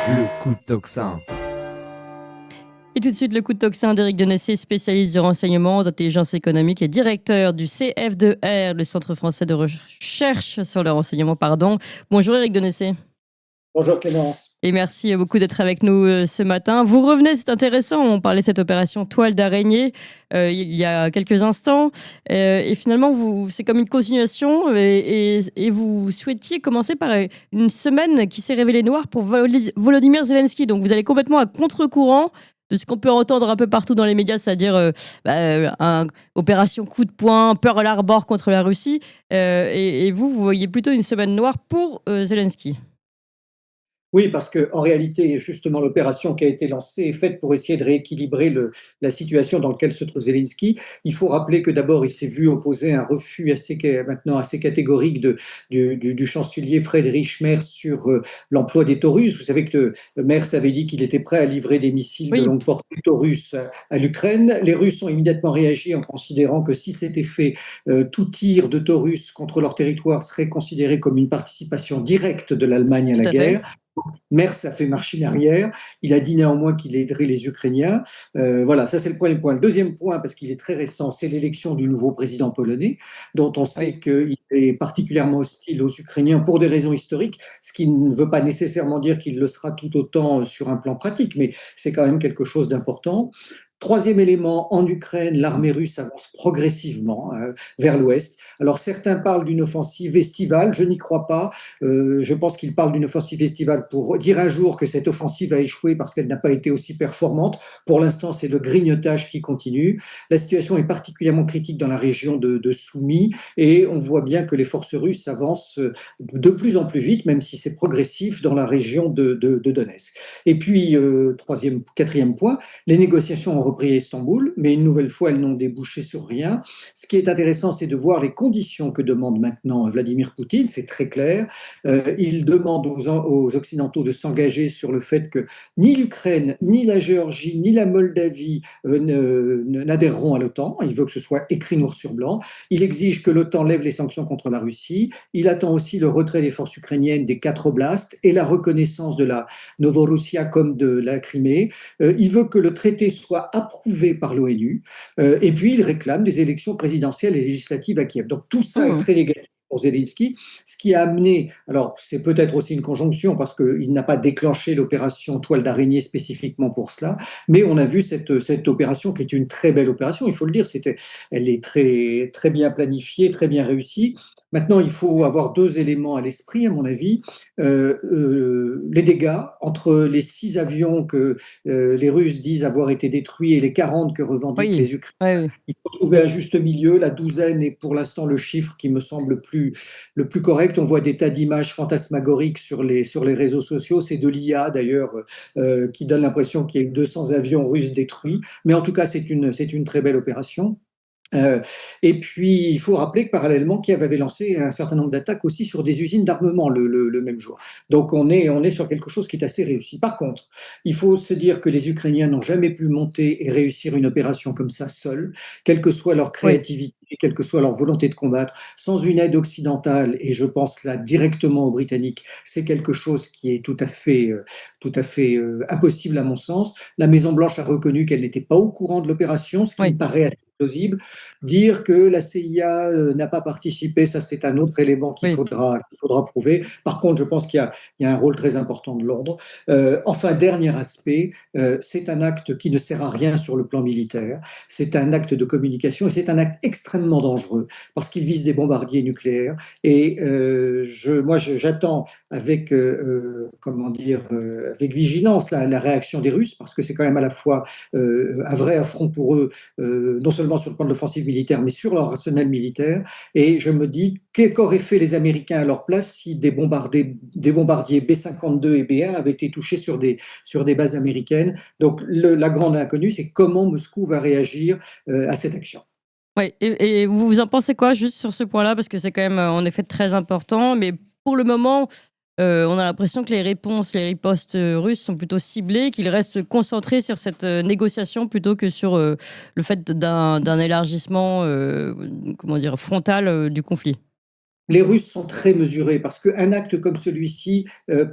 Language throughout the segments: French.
Le coup de tocsin. Et tout de suite, le coup de tocsin d'Éric Denessé, spécialiste du renseignement, d'intelligence économique et directeur du CF2R, le Centre français de recherche sur le renseignement. Bonjour Éric Denessé. Bonjour Clémence. Et merci beaucoup d'être avec nous ce matin. Vous revenez, c'est intéressant, on parlait de cette opération toile d'araignée il y a quelques instants. Et finalement, c'est comme une continuation et vous souhaitiez commencer par une semaine qui s'est révélée noire pour Volodymyr Zelensky. Donc vous allez complètement à contre-courant de ce qu'on peut entendre un peu partout dans les médias, c'est-à-dire opération coup de poing, Pearl Harbor contre la Russie. Et vous voyez plutôt une semaine noire pour Zelensky. Oui, parce qu'en réalité, justement, l'opération qui a été lancée est faite pour essayer de rééquilibrer la situation dans laquelle se trouve Zelensky. Il faut rappeler que d'abord, il s'est vu opposer un refus maintenant assez catégorique du chancelier Friedrich Merz sur l'emploi des Taurus. Vous savez que Merz avait dit qu'il était prêt à livrer des missiles de longue portée Taurus à l'Ukraine. Les Russes ont immédiatement réagi en considérant que si c'était fait, tout tir de Taurus contre leur territoire serait considéré comme une participation directe de l'Allemagne à la guerre. Merz a fait marche arrière. Il a dit néanmoins qu'il aiderait les Ukrainiens. Voilà, ça c'est le premier point. Le deuxième point, parce qu'il est très récent, c'est l'élection du nouveau président polonais, dont on sait qu'il est particulièrement hostile aux Ukrainiens pour des raisons historiques, ce qui ne veut pas nécessairement dire qu'il le sera tout autant sur un plan pratique, mais c'est quand même quelque chose d'important. Troisième élément, en Ukraine, l'armée russe avance progressivement vers l'ouest. Alors certains parlent d'une offensive estivale, je n'y crois pas. Je pense qu'ils parlent d'une offensive estivale pour dire un jour que cette offensive a échoué parce qu'elle n'a pas été aussi performante. Pour l'instant, c'est le grignotage qui continue. La situation est particulièrement critique dans la région de Soumy et on voit bien que les forces russes avancent de plus en plus vite, même si c'est progressif, dans la région de Donetsk. Et puis, quatrième point, les négociations ont repris à Istanbul, mais une nouvelle fois, elles n'ont débouché sur rien. Ce qui est intéressant, c'est de voir les conditions que demande maintenant Vladimir Poutine. C'est très clair. Il demande aux Occidentaux de s'engager sur le fait que ni l'Ukraine, ni la Géorgie, ni la Moldavie n'adhéreront à l'OTAN. Il veut que ce soit écrit noir sur blanc. Il exige que l'OTAN lève les sanctions contre la Russie. Il attend aussi le retrait des forces ukrainiennes des 4 oblasts et la reconnaissance de la Novorussia comme de la Crimée. Il veut que le traité soit approuvé par l'ONU. Et puis, il réclame des élections présidentielles et législatives à Kiev. Donc, tout ça est très négatif pour Zelensky, ce qui a amené, alors c'est peut-être aussi une conjonction parce qu'il n'a pas déclenché l'opération toile d'araignée spécifiquement pour cela, mais on a vu cette opération qui est une très belle opération, il faut le dire, elle est très, très bien planifiée, très bien réussie. Maintenant, il faut avoir 2 éléments à l'esprit, à mon avis. Les dégâts entre les 6 avions que les Russes disent avoir été détruits et les 40 que revendiquent les Ukrainiens. Il faut trouver un juste milieu. La douzaine est pour l'instant le chiffre qui me semble le plus correct. On voit des tas d'images fantasmagoriques sur les réseaux sociaux. C'est de l'IA d'ailleurs qui donne l'impression qu'il y a eu 200 avions russes détruits. Mais en tout cas, c'est une très belle opération. Et puis, il faut rappeler que parallèlement, Kiev avait lancé un certain nombre d'attaques aussi sur des usines d'armement le même jour. Donc, on est sur quelque chose qui est assez réussi. Par contre, il faut se dire que les Ukrainiens n'ont jamais pu monter et réussir une opération comme ça seuls, quelle que soit leur créativité, quelle que soit leur volonté de combattre, sans une aide occidentale, et je pense là directement aux Britanniques, c'est quelque chose qui est tout à fait impossible à mon sens. La Maison-Blanche a reconnu qu'elle n'était pas au courant de l'opération, ce qui me paraît assez plausible. Dire que la CIA n'a pas participé, ça c'est un autre élément qu'il faudra prouver. Par contre, je pense qu'il y a un rôle très important de l'ordre. Enfin, dernier aspect, c'est un acte qui ne sert à rien sur le plan militaire. C'est un acte de communication et c'est un acte extrêmement dangereux parce qu'il vise des bombardiers nucléaires. Et moi, j'attends avec, avec vigilance la réaction des Russes parce que c'est quand même à la fois un vrai affront pour eux, non seulement sur le plan de l'offensive militaire, mais sur leur arsenal militaire. Et je me dis, qu'auraient fait les Américains à leur place si des bombardiers B-52 et B-1 avaient été touchés sur des bases américaines. Donc la grande inconnue, c'est comment Moscou va réagir à cette action. Oui, et vous en pensez quoi juste sur ce point-là? Parce que c'est quand même en effet très important, mais pour le moment, on a l'impression que les ripostes russes sont plutôt ciblées, qu'ils restent concentrés sur cette négociation plutôt que sur le fait d'un élargissement frontal du conflit. Les Russes sont très mesurés parce qu'un acte comme celui-ci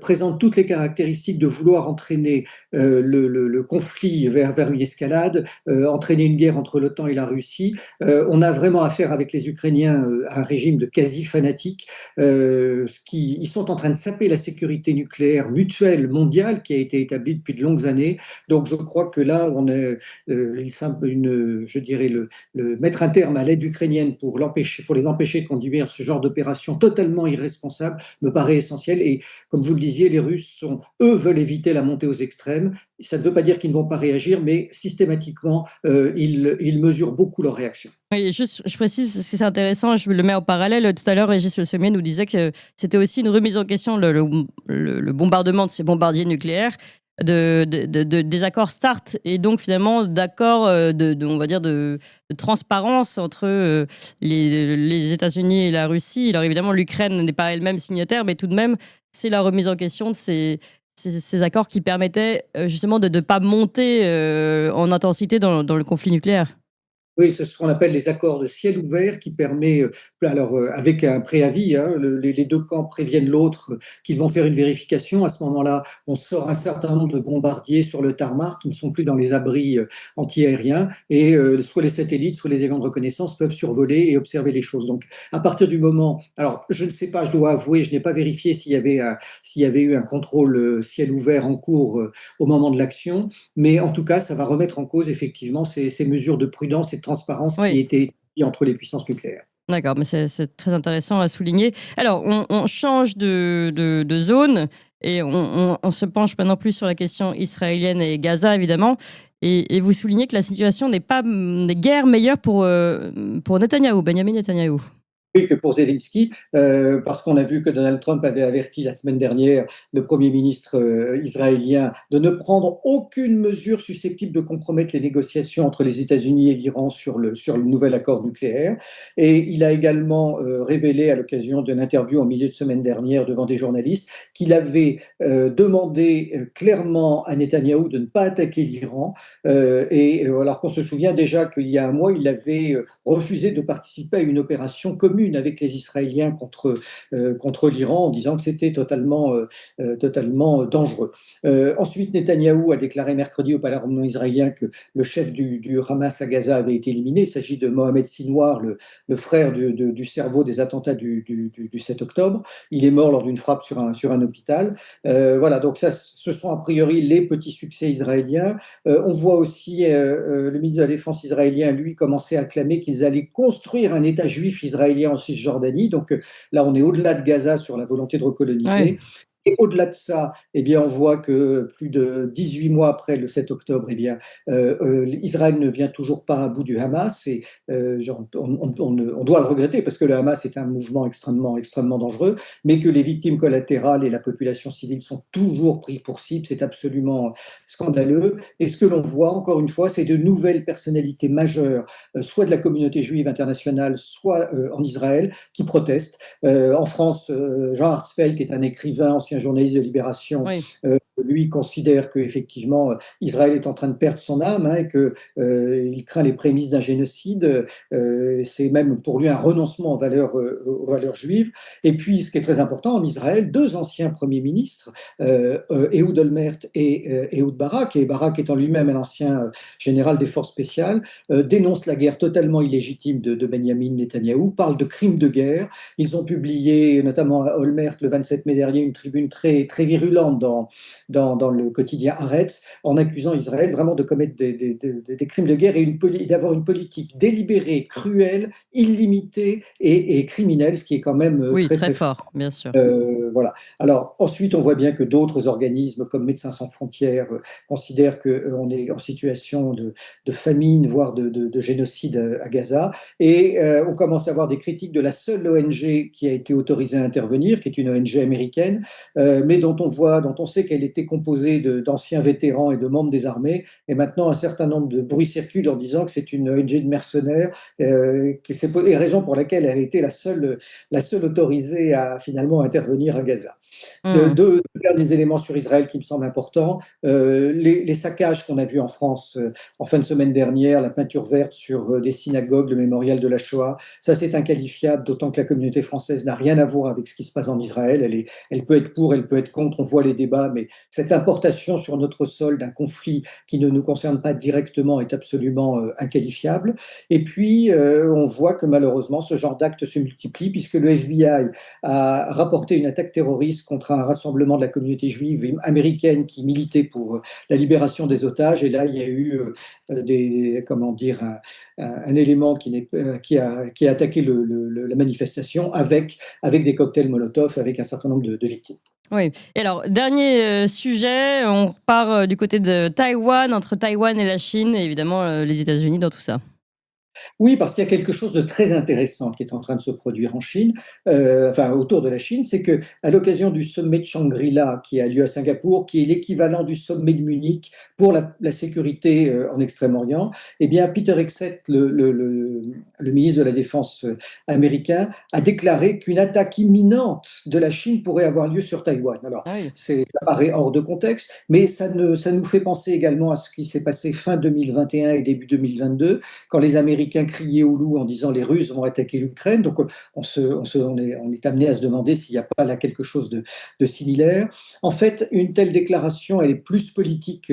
présente toutes les caractéristiques de vouloir entraîner le conflit vers une escalade, entraîner une guerre entre l'OTAN et la Russie. On a vraiment affaire avec les Ukrainiens à un régime de quasi-fanatiques. Ils sont en train de saper la sécurité nucléaire mutuelle mondiale qui a été établie depuis de longues années. Donc je crois que là, on est, je dirais, mettre un terme à l'aide ukrainienne pour les empêcher de conduire ce genre d'opération totalement irresponsable me paraît essentiel. Et comme vous le disiez, les Russes, eux, veulent éviter la montée aux extrêmes. Ça ne veut pas dire qu'ils ne vont pas réagir, mais systématiquement, ils mesurent beaucoup leur réaction. Oui, juste, je précise parce que c'est intéressant, je le mets en parallèle. Tout à l'heure, Régis Le Sommier nous disait que c'était aussi une remise en question, le bombardement de ces bombardiers nucléaires, des accords START et donc finalement d'accords on va dire de transparence entre les États-Unis et la Russie. Alors évidemment, l'Ukraine n'est pas elle-même signataire, mais tout de même, c'est la remise en question de ces accords qui permettaient justement de ne pas monter en intensité dans le conflit nucléaire. Oui, c'est ce qu'on appelle les accords de ciel ouvert qui permet, avec un préavis, hein, les deux camps préviennent l'autre qu'ils vont faire une vérification. À ce moment-là, on sort un certain nombre de bombardiers sur le tarmac qui ne sont plus dans les abris antiaériens et soit les satellites, soit les avions de reconnaissance peuvent survoler et observer les choses. Donc, à partir du moment, alors je ne sais pas, je dois avouer, je n'ai pas vérifié s'il y avait eu un contrôle ciel ouvert en cours au moment de l'action, mais en tout cas, ça va remettre en cause effectivement ces mesures de prudence et de transparence qui Oui. étaient établies entre les puissances nucléaires. D'accord, mais c'est très intéressant à souligner. Alors, on change de zone et on se penche maintenant plus sur la question israélienne et Gaza, évidemment. Et vous soulignez que la situation n'est guère meilleure pour Netanyahou, Benjamin Netanyahou. Que pour Zelensky, parce qu'on a vu que Donald Trump avait averti la semaine dernière le Premier ministre israélien de ne prendre aucune mesure susceptible de compromettre les négociations entre les États-Unis et l'Iran sur le nouvel accord nucléaire. Et il a également révélé à l'occasion d'une interview en milieu de semaine dernière devant des journalistes qu'il avait demandé clairement à Netanyahou de ne pas attaquer l'Iran. Alors qu'on se souvient déjà qu'il y a un mois, il avait refusé de participer à une opération commune avec les Israéliens contre l'Iran en disant que c'était totalement dangereux. Ensuite, Netanyahou a déclaré mercredi au Parlement israélien que le chef du Hamas à Gaza avait été éliminé. Il s'agit de Mohamed Sinwar, le frère du cerveau des attentats du 7 octobre. Il est mort lors d'une frappe sur un hôpital. Voilà, donc ça, ce sont a priori les petits succès israéliens. On voit aussi le ministre de la Défense israélien, lui, commencer à clamer qu'ils allaient construire un État juif israélien en Cisjordanie. Donc là, on est au-delà de Gaza sur la volonté de recoloniser. Ouais. Et au-delà de ça, eh bien, on voit que plus de 18 mois après le 7 octobre, eh bien, Israël ne vient toujours pas à bout du Hamas. Et on doit le regretter parce que le Hamas est un mouvement extrêmement dangereux, mais que les victimes collatérales et la population civile sont toujours pris pour cible. C'est absolument scandaleux. Et ce que l'on voit, encore une fois, c'est de nouvelles personnalités majeures, soit de la communauté juive internationale, soit en Israël, qui protestent. En France, Jean Hartzfeld, qui est un écrivain, ancien journaliste de Libération, Oui. lui considère qu'effectivement Israël est en train de perdre son âme, hein, et qu'il craint les prémices d'un génocide. C'est même pour lui un renoncement aux valeurs juives. Et puis, ce qui est très important, en Israël, deux anciens premiers ministres, Ehud Olmert et Ehud Barak, et Barak étant lui-même un ancien général des forces spéciales, dénoncent la guerre totalement illégitime de Benjamin Netanyahou, parlent de crimes de guerre. Ils ont publié, notamment à Olmert, le 27 mai dernier, une tribune très virulente dans le quotidien Haaretz, en accusant Israël vraiment de commettre des crimes de guerre et d'avoir une politique délibérée, cruelle, illimitée et criminelle, ce qui est quand même Oui, très très très fort. fort, bien sûr. Voilà. Alors ensuite, on voit bien que d'autres organismes comme Médecins sans frontières considèrent qu'on est en situation de famine, voire de génocide à Gaza. Et on commence à avoir des critiques de la seule ONG qui a été autorisée à intervenir, qui est une ONG américaine, mais dont on sait qu'elle était composée d'anciens vétérans et de membres des armées. Et maintenant, un certain nombre de bruits circulent en disant que c'est une ONG de mercenaires, et raison pour laquelle elle a été la seule autorisée à finalement intervenir à Gaza. Mmh. Deux derniers éléments sur Israël qui me semblent importants. Les saccages qu'on a vus en France en fin de semaine dernière, la peinture verte sur des synagogues, le mémorial de la Shoah, ça c'est inqualifiable, d'autant que la communauté française n'a rien à voir avec ce qui se passe en Israël. Elle peut être pour, elle peut être contre, on voit les débats, mais cette importation sur notre sol d'un conflit qui ne nous concerne pas directement est absolument inqualifiable. Et puis, on voit que malheureusement, ce genre d'actes se multiplie, puisque le FBI a rapporté une attaque terroriste contre un rassemblement de la communauté juive américaine qui militait pour la libération des otages. Et là, il y a eu un élément qui a attaqué la manifestation avec des cocktails Molotov, avec un certain nombre de victimes. Oui. Et alors, dernier sujet, on repart du côté de Taïwan, entre Taïwan et la Chine, et évidemment les États-Unis dans tout ça. Oui, parce qu'il y a quelque chose de très intéressant qui est en train de se produire en Chine, autour de la Chine, c'est que à l'occasion du sommet de Shangri-La qui a lieu à Singapour, qui est l'équivalent du sommet de Munich pour la sécurité en Extrême-Orient, eh bien Peter Hegseth, le ministre de la Défense américain, a déclaré qu'une attaque imminente de la Chine pourrait avoir lieu sur Taïwan. Alors, Ah oui. ça paraît hors de contexte, mais ça nous fait penser également à ce qui s'est passé fin 2021 et début 2022, quand les Américains criaient au loup en disant les Russes vont attaquer l'Ukraine. Donc on est amené à se demander s'il n'y a pas là quelque chose de similaire. En fait, une telle déclaration, elle est plus politique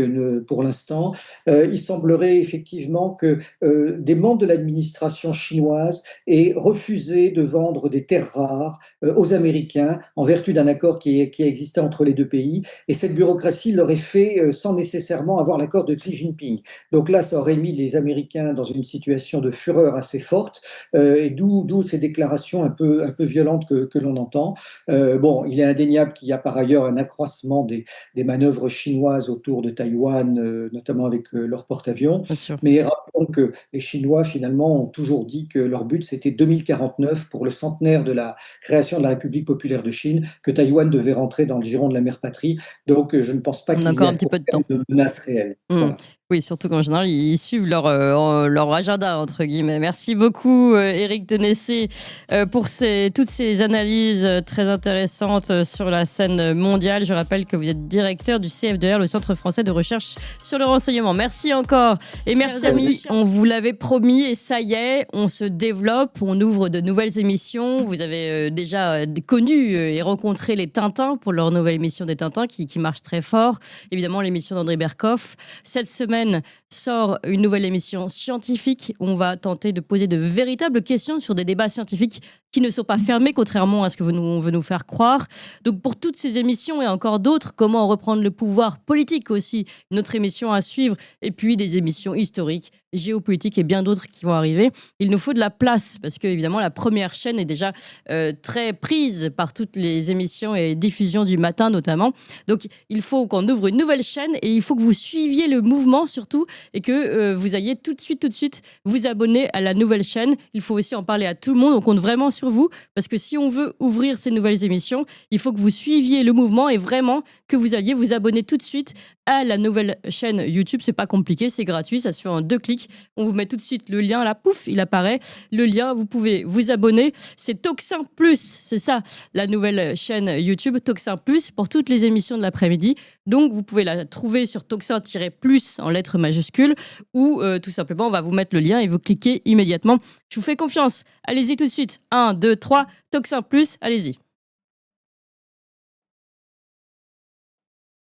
pour l'instant. Il semblerait effectivement que des membres de l'administration chinoise aient refusé de vendre des terres rares aux Américains en vertu d'un accord qui existait entre les deux pays. Et cette bureaucratie l'aurait fait sans nécessairement avoir l'accord de Xi Jinping. Donc là, ça aurait mis les Américains dans une situation de fureur assez forte, et d'où ces déclarations un peu violentes que l'on entend. Bon, il est indéniable qu'il y a par ailleurs un accroissement des manœuvres chinoises autour de Taïwan, notamment avec leur porte-avions. Bien sûr. Mais rappelons que les Chinois, finalement, ont toujours dit que leur but, c'était 2049, pour le centenaire de la création de la République populaire de Chine, que Taïwan devait rentrer dans le giron de la mère patrie. Donc, je ne pense pas On a qu'il y encore ait un à petit court peu de temps. terme de menace réelle. Mmh. Voilà. Oui, surtout qu'en général, ils suivent leur agenda, entre guillemets. Merci beaucoup, Éric Denessé, pour toutes ces analyses très intéressantes sur la scène mondiale. Je rappelle que vous êtes directeur du CFDR, le Centre français de recherche sur le renseignement. Merci encore. Et merci, amis. On vous l'avait promis, et ça y est, on se développe, on ouvre de nouvelles émissions. Vous avez déjà connu et rencontré les Tintins pour leur nouvelle émission des Tintins qui marche très fort. Évidemment, l'émission d'André Berkoff. Cette semaine sort une nouvelle émission scientifique où on va tenter de poser de véritables questions sur des débats scientifiques qui ne sont pas fermés, contrairement à ce que on veut nous faire croire. Donc pour toutes ces émissions et encore d'autres, comment reprendre le pouvoir politique aussi, une autre émission à suivre, et puis des émissions historiques, géopolitiques et bien d'autres qui vont arriver. Il nous faut de la place parce que évidemment la première chaîne est déjà très prise par toutes les émissions et diffusions du matin notamment. Donc il faut qu'on ouvre une nouvelle chaîne et il faut que vous suiviez le mouvement surtout et que vous ayez tout de suite vous abonner à la nouvelle chaîne. Il faut aussi en parler à tout le monde. On compte vraiment sur vous parce que si on veut ouvrir ces nouvelles émissions, il faut que vous suiviez le mouvement et vraiment que vous alliez vous abonner tout de suite à la nouvelle chaîne YouTube. C'est pas compliqué, c'est gratuit, ça se fait en 2 clics. On vous met tout de suite le lien là, pouf, il apparaît. Le lien, vous pouvez vous abonner. C'est Toxin Plus, c'est ça, la nouvelle chaîne YouTube Toxin Plus pour toutes les émissions de l'après-midi. Donc vous pouvez la trouver sur Toxin-Plus en lettres majuscules ou tout simplement on va vous mettre le lien et vous cliquez immédiatement. Je vous fais confiance. Allez-y tout de suite. 1, 2, 3, Toxin Plus, allez-y.